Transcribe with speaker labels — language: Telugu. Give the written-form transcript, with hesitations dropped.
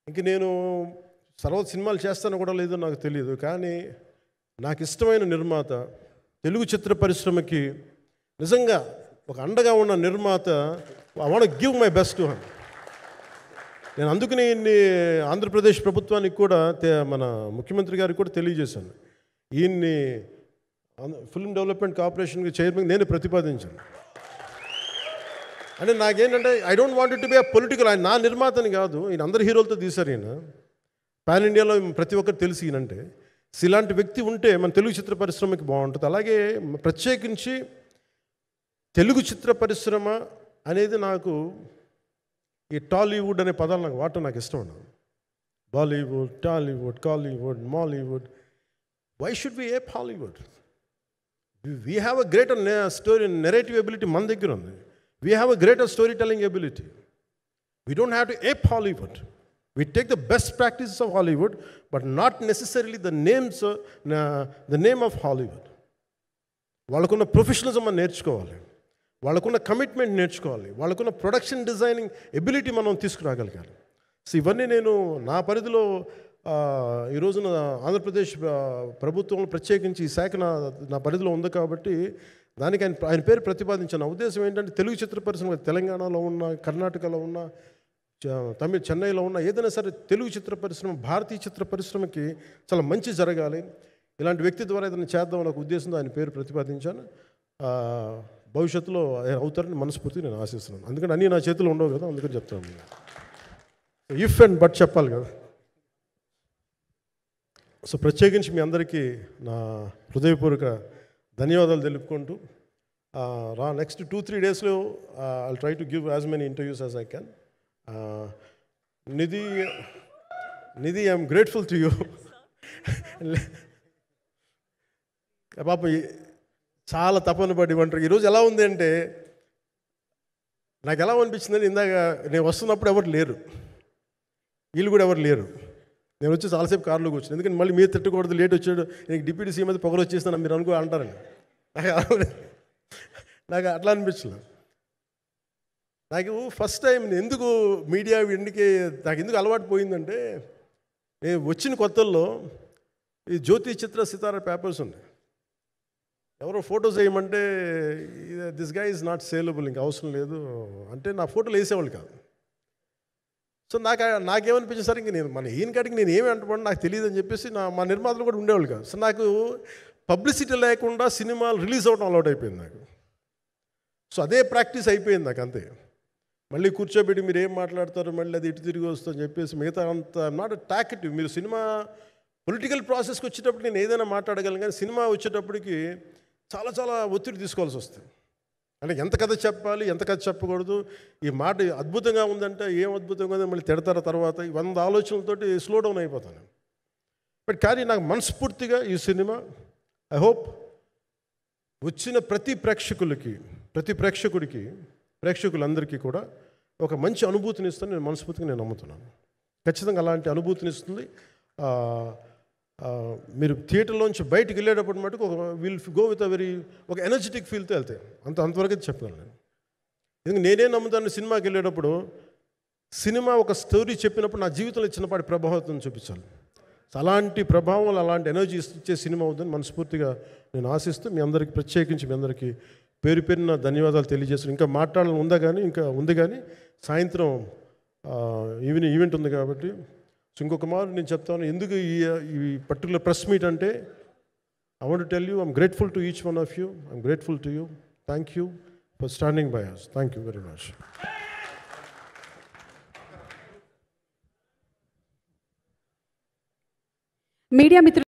Speaker 1: ఇంక నేను తర్వాత సినిమాలు చేస్తానో కూడా లేదో నాకు తెలియదు. కానీ నాకు ఇష్టమైన నిర్మాత, తెలుగు చిత్ర పరిశ్రమకి నిజంగా ఒక అండగా ఉన్న నిర్మాత, I want give my best to him. నేను అందుకని ఆంధ్రప్రదేశ్ ప్రభుత్వానికి కూడా మన ముఖ్యమంత్రి గారికి కూడా తెలియజేశాను. ఈయన్ని ఫిల్మ్ డెవలప్మెంట్ కార్పొరేషన్కి చైర్మన్ నేను ప్రతిపాదించాను. అంటే నాకేంటంటే I don't want it to be a political. ఆయన నా నిర్మాతని కాదు, ఈయన అందరు హీరోలతో తీశారు. ఈయన పాన్ ఇండియాలో ప్రతి ఒక్కరు తెలిసి ఈయనంటే ఇలాంటి వ్యక్తి ఉంటే మన తెలుగు చిత్ర పరిశ్రమకి బాగుంటుంది. అలాగే ప్రత్యేకించి తెలుగు చిత్ర పరిశ్రమ అనేది నాకు ఈ టాలీవుడ్ అనే పదాలు నాకు వాడటం నాకు ఇష్టం ఉండదు. Bollywood, Tollywood, Kollywood, Mollywood. Why should we ape Hollywood? We have a greater story narrative ability మన దగ్గర ఉంది. We have a greater story telling ability. We don't have to ape Hollywood. We take the best practices of Hollywood, but not necessarily the name of Hollywood. వాళ్ళకున్న ప్రొఫెషనలిజం మనం నేర్చుకోవాలి, వాళ్ళకున్న కమిట్మెంట్ నేర్చుకోవాలి, వాళ్ళకున్న ప్రొడక్షన్ డిజైనింగ్ ఎబిలిటీ మనం తీసుకురాగలగాలి. సో ఇవన్నీ నేను నా పరిధిలో ఈ రోజున ఆంధ్రప్రదేశ్ ప్రభుత్వంలో ప్రత్యేకించి ఈ శాఖ నా పరిధిలో ఉంది కాబట్టి దానికి ఆయన పేరు ప్రతిపాదించాను. నా ఉద్దేశం ఏంటంటే తెలుగు చిత్ర పరిశ్రమ తెలంగాణలో ఉన్న, కర్ణాటకలో ఉన్న, చెన్నైలో ఉన్న ఏదైనా సరే తెలుగు చిత్ర పరిశ్రమ, భారతీయ చిత్ర పరిశ్రమకి చాలా మంచి జరగాలి. ఇలాంటి వ్యక్తి ద్వారా ఏదైనా చేద్దామని ఒక ఉద్దేశంతో ఆయన పేరు ప్రతిపాదించాను. భవిష్యత్తులో అవుతారని మనస్ఫూర్తిగా నేను ఆశిస్తున్నాను. అందుకని అన్నీ నా చేతిలో ఉండవు కదా, అందుకని చెప్తాను. ఇఫ్ అండ్ బట్ చెప్పాలి కదా. సో ప్రత్యేకించి మీ అందరికీ నా హృదయపూర్వక ధన్యవాదాలు తెలుపుకుంటూ నెక్స్ట్ 2-3 డేస్లో I'll try to give as many interviews as I can. Nidhi, I'm grateful to you. పాప చాలా తపన పడి ఉంటారు. ఈరోజు ఎలా ఉంది అంటే నాకు ఎలా అనిపించిందని, ఇందాక నేను వస్తున్నప్పుడు ఎవరు లేరు, వీళ్ళు కూడా ఎవరు లేరు. నేను వచ్చి చాలాసేపు కారులో కూర్చున్నాను. ఎందుకంటే మళ్ళీ మీరు తిట్టకూడదు, లేట్ వచ్చాడు, నీకు డిప్యూటీ సీఎం అయితే పొగలు వచ్చేస్తాను మీరు అనుకో అంటారండి. నాకు అట్లా అనిపించలేదు. నాకు ఫస్ట్ టైం ఎందుకు మీడియా నాకు ఎందుకు అలవాటు పోయిందంటే, నేను వచ్చిన కొత్తల్లో ఈ జ్యోతి చిత్ర సితారా పేపర్స్ ఉన్నాయి. ఎవరో ఫోటోస్ వేయమంటే this guy is not saleable, ఇంకా అవసరం లేదు అంటే నా ఫోటోలు వేసేవాళ్ళు కాదు. సో నాకేమనిపించింది సార్, ఇంక నేను మన ఈయన కాడికి నేను ఏమి అంటపడి నాకు తెలియదు అని చెప్పేసి మా నిర్మాతలు కూడా ఉండేవాళ్ళు కాదు. సో నాకు పబ్లిసిటీ లేకుండా సినిమాలు రిలీజ్ అవ్వడం అలవాటు అయిపోయింది నాకు. సో అదే ప్రాక్టీస్ అయిపోయింది నాకు అంతే. మళ్ళీ కూర్చోబెట్టి మీరు ఏం మాట్లాడతారు, మళ్ళీ అది ఇటు తిరిగి వస్తుందని చెప్పేసి మిగతా అంత నాట్ టాకెటివ్. మీరు సినిమా పొలిటికల్ ప్రాసెస్కి వచ్చేటప్పుడు నేను ఏదైనా మాట్లాడగలను, కానీ సినిమా వచ్చేటప్పటికి చాలా చాలా ఒత్తిడి తీసుకోవాల్సి వస్తుంది. అంటే ఎంత కథ చెప్పాలి, ఎంత కథ చెప్పకూడదు, ఈ మాట అద్భుతంగా ఉందంటే ఏం అద్భుతంగా ఉందని మళ్ళీ తిడతారు. తర్వాత 100 ఆలోచనలతోటి స్లో డౌన్ అయిపోతాను. బట్ కానీ నాకు మనస్ఫూర్తిగా ఈ సినిమా ఐ హోప్ వచ్చిన ప్రతి ప్రేక్షకులందరికీ కూడా ఒక మంచి అనుభూతిని ఇస్తుంది. నేను మనస్ఫూర్తిగా నమ్ముతున్నాను. ఖచ్చితంగా అలాంటి అనుభూతిని ఇస్తుంది. మీరు థియేటర్లోంచి బయటికి వెళ్ళేటప్పుడు మటుకు విల్ గో విత్ ఒక ఎనర్జెటిక్ ఫీల్తో వెళ్తాయి. అంతవరకు చెప్పగలను నేను. ఎందుకంటే నేనే నమ్ముతాను, సినిమాకి వెళ్ళేటప్పుడు సినిమా ఒక స్టోరీ చెప్పినప్పుడు నా జీవితంలో చిన్నపాటి ప్రభావం చూపించాలి. అలాంటి ప్రభావం, అలాంటి ఎనర్జీ ఇచ్చే సినిమా అవుతుందని మనస్ఫూర్తిగా నేను ఆశిస్తూ మీ అందరికీ ప్రత్యేకించి మీ అందరికీ పేరు పేరున ధన్యవాదాలు తెలియజేస్తాను. ఇంకా మాట్లాడాలని ఉంది కానీ సాయంత్రం ఈవెంట్ ఉంది కాబట్టి. సో ఇంకొక మారు నేను చెప్తాను ఎందుకు ఈ పర్టికులర్ ప్రెస్ మీట్ అంటే, I want to tell you I'm grateful to each one of you. I'm grateful to you. Thank you for standing by us. Thank you very much.
Speaker 2: Media మిత్రులు